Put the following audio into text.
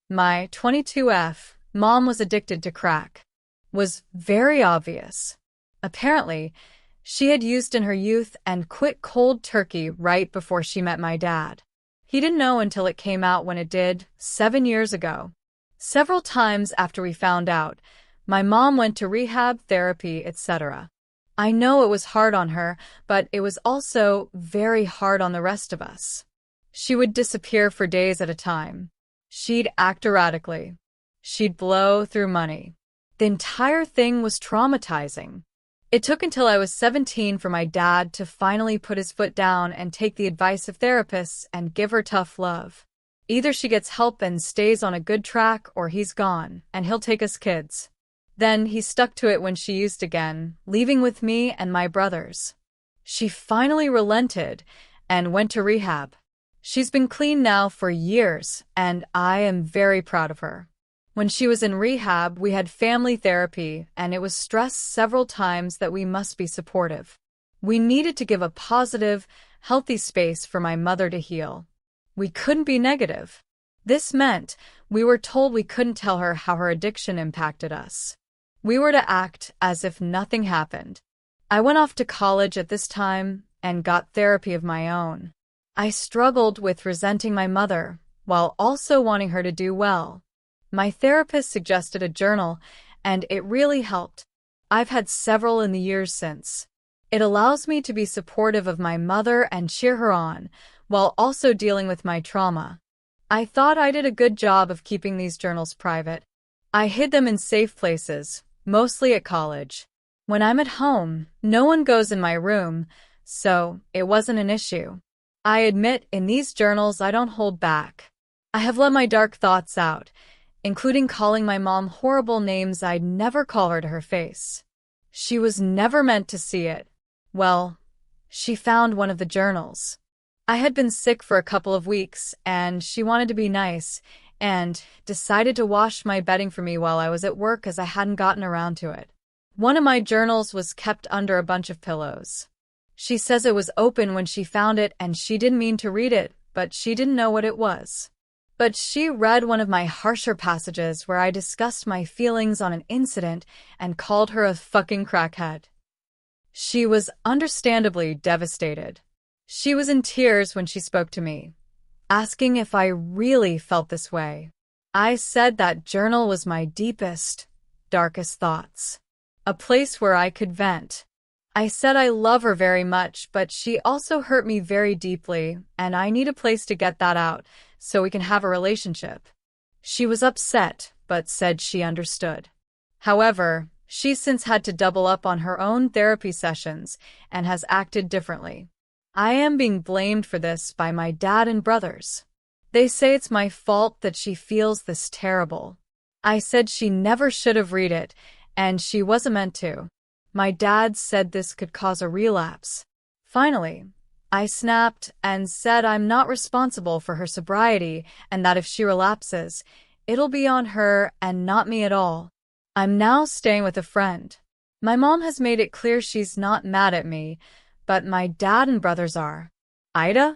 My 22F, mom was addicted to crack, was very obvious. Apparently, she had used in her youth and quit cold turkey right before she met my dad. He didn't know until it came out when it did, 7 years ago. Several times after we found out, my mom went to rehab, therapy, etc. I know it was hard on her, but it was also very hard on the rest of us. She would disappear for days at a time. She'd act erratically. She'd blow through money. The entire thing was traumatizing. It took until I was 17 for my dad to finally put his foot down and take the advice of therapists and give her tough love. Either she gets help and stays on a good track, or he's gone, and he'll take us kids. Then he stuck to it when she used again, leaving with me and my brothers. She finally relented and went to rehab. She's been clean now for years, and I am very proud of her. When she was in rehab, we had family therapy, and it was stressed several times that we must be supportive. We needed to give a positive, healthy space for my mother to heal. We couldn't be negative. This meant we were told we couldn't tell her how her addiction impacted us. We were to act as if nothing happened. I went off to college at this time and got therapy of my own. I struggled with resenting my mother while also wanting her to do well. My therapist suggested a journal, and it really helped. I've had several in the years since. It allows me to be supportive of my mother and cheer her on, while also dealing with my trauma. I thought I did a good job of keeping these journals private. I hid them in safe places, mostly at college. When I'm at home, no one goes in my room, so it wasn't an issue. I admit in these journals I don't hold back. I have let my dark thoughts out, including calling my mom horrible names I'd never call her to her face. She was never meant to see it. Well, she found one of the journals. I had been sick for a couple of weeks, and she wanted to be nice, and decided to wash my bedding for me while I was at work as I hadn't gotten around to it. One of my journals was kept under a bunch of pillows. She says it was open when she found it, and she didn't mean to read it, but she didn't know what it was. But she read one of my harsher passages where I discussed my feelings on an incident and called her a fucking crackhead. She was understandably devastated. She was in tears when she spoke to me, asking if I really felt this way. I said that journal was my deepest, darkest thoughts, a place where I could vent. I said I love her very much, but she also hurt me very deeply, and I need a place to get that out so we can have a relationship. She was upset, but said she understood. However, she's since had to double up on her own therapy sessions and has acted differently. I am being blamed for this by my dad and brothers. They say it's my fault that she feels this terrible. I said she never should have read it, and she wasn't meant to. My dad said this could cause a relapse. Finally, I snapped and said I'm not responsible for her sobriety and that if she relapses, it'll be on her and not me at all. I'm now staying with a friend. My mom has made it clear she's not mad at me, but my dad and brothers are. AITAH?